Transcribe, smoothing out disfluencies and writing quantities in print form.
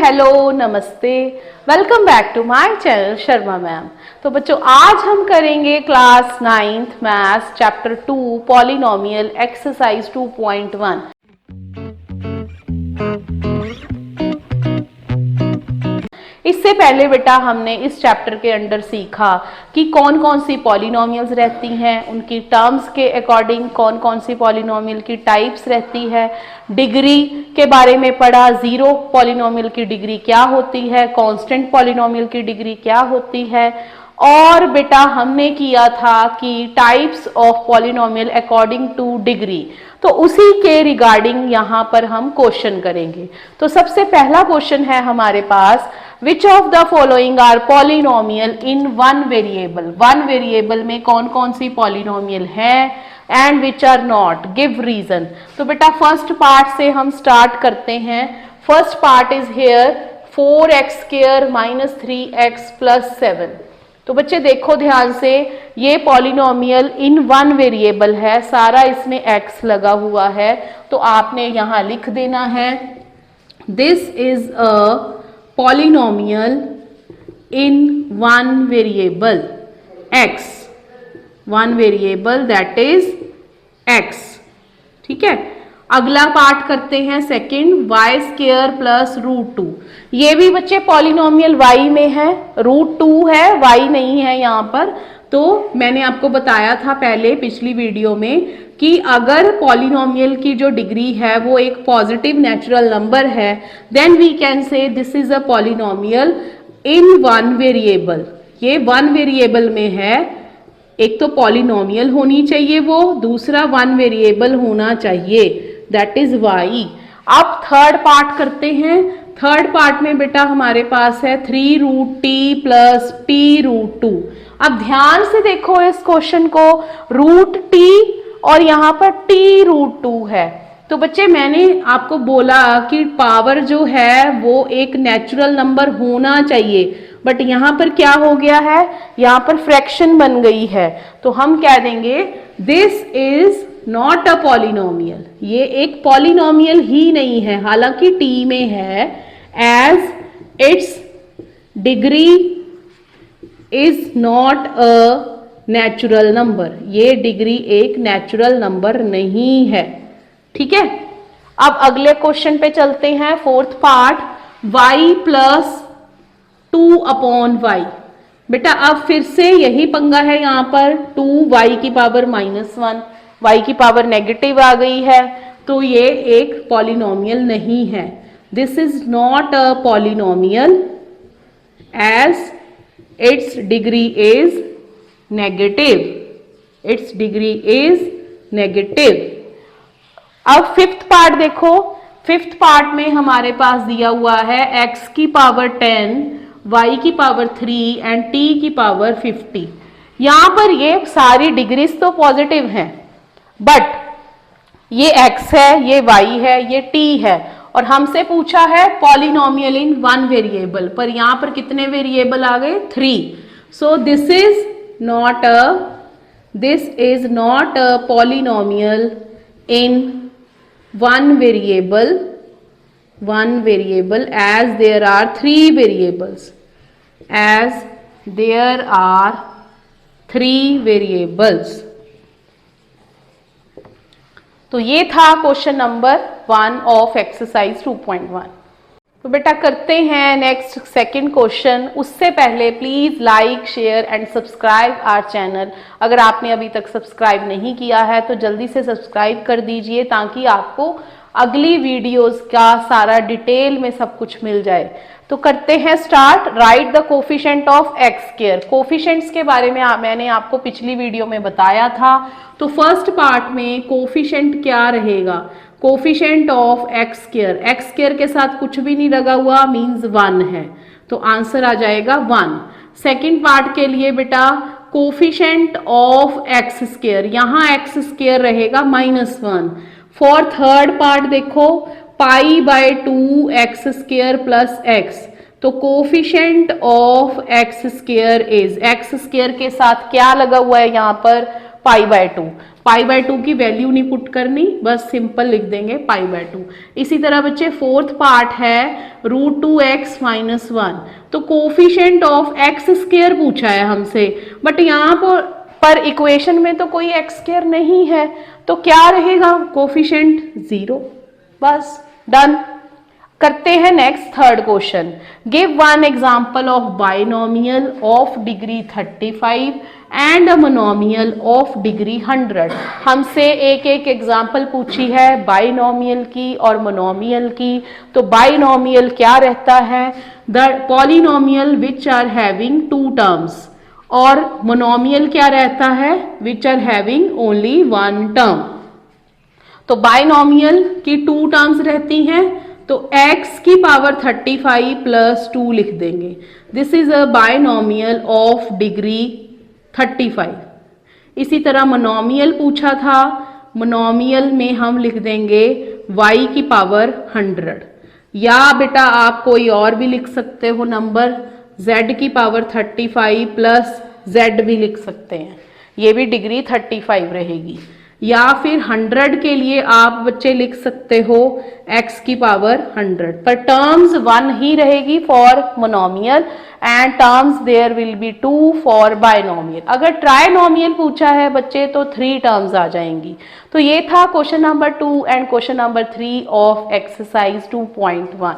Hello, नमस्ते, welcome back to my channel Sharma ma'am. तो बच्चों आज हम करेंगे class 9th maths chapter 2 polynomial exercise 2.1। इससे पहले बेटा हमने इस चैप्टर के अंदर सीखा कि कौन कौन सी पॉलिनोमियल्स रहती हैं, उनकी टर्म्स के अकॉर्डिंग कौन कौन सी पॉलिनोमियल की टाइप्स रहती है, डिग्री के बारे में पढ़ा, जीरो पॉलिनोमियल की डिग्री क्या होती है, कांस्टेंट पॉलिनोमियल की डिग्री क्या होती है, और बेटा हमने किया था कि types of polynomial according two degree. तो उसी के रिगार्डिंग यहाँ पर हम क्वेश्चन करेंगे। तो सबसे पहला क्वेश्चन है हमारे पास, which of the following are polynomial in one variable. One variable में कौन कौन सी पॉलिनोमियल है and which are not, give reason. तो बेटा फर्स्ट पार्ट से हम स्टार्ट करते हैं। First part is here 4x² - 3x + 7। तो बच्चे देखो ध्यान से, ये पॉलिनोमियल इन वन वेरिएबल है, सारा इसमें x लगा हुआ है, तो आपने यहां लिख देना है this is a polynomial in one variable x, one variable that is x। ठीक है, अगला पार्ट करते हैं सेकंड, y² + √2। ये भी बच्चे पॉलिनोमियल y में है, √2 है, y नहीं है यहाँ पर। तो मैंने आपको बताया था पहले पिछली वीडियो में कि अगर पॉलिनोमियल की जो डिग्री है वो एक पॉजिटिव नेचुरल नंबर है, then we can say this is a polynomial in one variable. ये वन वेरिएबल में है, एक तो पॉलिनोमियल होनी चाहिए वो, दूसरा वन वेरिएबल होना चाहिए, दैट इज y। अब थर्ड पार्ट करते हैं। थर्ड पार्ट में बेटा हमारे पास है 3√t + t√2। अब ध्यान से देखो इस क्वेश्चन को, √t और यहाँ पर t√2 है। तो बच्चे मैंने आपको बोला कि पावर जो है वो एक नेचुरल नंबर होना चाहिए, बट यहाँ पर क्या हो गया है, यहाँ पर फ्रैक्शन बन गई है, तो हम कह देंगे this is not a polynomial. ये एक पॉलिनोमियल ही नहीं है, हालांकि t में है, as its degree is not a natural number. ये डिग्री एक नेचुरल नंबर नहीं है। ठीक है, अब अगले क्वेश्चन पे चलते हैं, फोर्थ पार्ट, y + 2/y। बेटा अब फिर से यही पंगा है, यहाँ पर 2y⁻⁻1, y की पावर नेगेटिव आ गई है, तो ये एक पॉलिनोमियल नहीं है। This is not a polynomial as its degree is negative, its degree is negative. अब फिफ्थ पार्ट देखो, फिफ्थ पार्ट में हमारे पास दिया हुआ है x की पावर 10, y की पावर 3 एंड t की पावर 50। यहां पर ये सारी डिग्रीज तो पॉजिटिव हैं, बट ये x है, ये y है, ये t है, और हमसे पूछा है पॉलिनोमियल इन वन वेरिएबल, पर यहां पर कितने वेरिएबल आ गए, 3। So this is not a polynomial in one variable as there are three variables, as there are three variables। तो ये था क्वेश्चन नंबर 1 ऑफ एक्सरसाइज 2.1। तो बेटा करते हैं नेक्स्ट सेकंड क्वेश्चन। उससे पहले please like, share and subscribe our channel. अगर आपने अभी तक सब्सक्राइब नहीं किया है तो जल्दी से सब्सक्राइब कर दीजिए, ताकि आपको अगली वीडियोस का सारा डिटेल में सब कुछ मिल जाए। तो करते हैं start. Right the coefficient of x²। Coefficients के बारे में मैंने आपको पिछली वीडियो में बताया था। तो फर्स्ट पार्ट में कोफिशिएंट क्या रहेगा, कोफिशिएंट ऑफ x² के साथ कुछ भी नहीं लगा हुआ, मींस 1 है, तो आंसर आ जाएगा 1। सेकंड पार्ट के लिए बेटा कोफिशिएंट ऑफ x², यहाँ x² रहेगा -1। फॉर थर्ड पार्ट देखो π/2 x² + x, तो coefficient of x² is, x² के साथ क्या लगा हुआ है यहाँ पर, π/2। π/2 की वैल्यू नहीं पुट करनी, बस सिंपल लिख देंगे π/2। इसी तरह बच्चे फोर्थ पार्ट है √2x - 1, तो कोफिशिएंट ऑफ एक्स स्क्वायर पूछा है हमसे, बट यहाँ पर इक्वेशन में तो कोई एक्स स्क्वायर नहीं है, तो क्या रहेगा कोफिशिएंट 0। बस डन। करते हैं next third question. Give one example of binomial of degree 35 and a monomial of degree 100। हमसे एक एक एग्जांपल पूछी है बाइनोमियल की और मोनोमियल की। तो बाइनोमियल क्या रहता है? The polynomial which are having 2 terms, और मोनोमियल क्या रहता है? Which are having only 1 term. तो बाइनोमियल की 2 टर्म्स रहती हैं, तो x की पावर 35 प्लस 2 लिख देंगे। This is a binomial of degree 35। इसी तरह मोनोमियल पूछा था, मोनोमियल में हम लिख देंगे y की पावर 100, या बेटा आप कोई और भी लिख सकते हो नंबर, z की पावर 35 प्लस z भी लिख सकते हैं, ये भी डिग्री 35 रहेगी। या फिर 100 के लिए आप बच्चे लिख सकते हो x की पावर 100, पर टर्म्स 1 ही रहेगी for monomial and terms there will be 2 for binomial. अगर ट्राइनोमियल पूछा है बच्चे तो 3 टर्म्स आ जाएंगी। तो ये था question number 2 and question number 3 of exercise 2.1।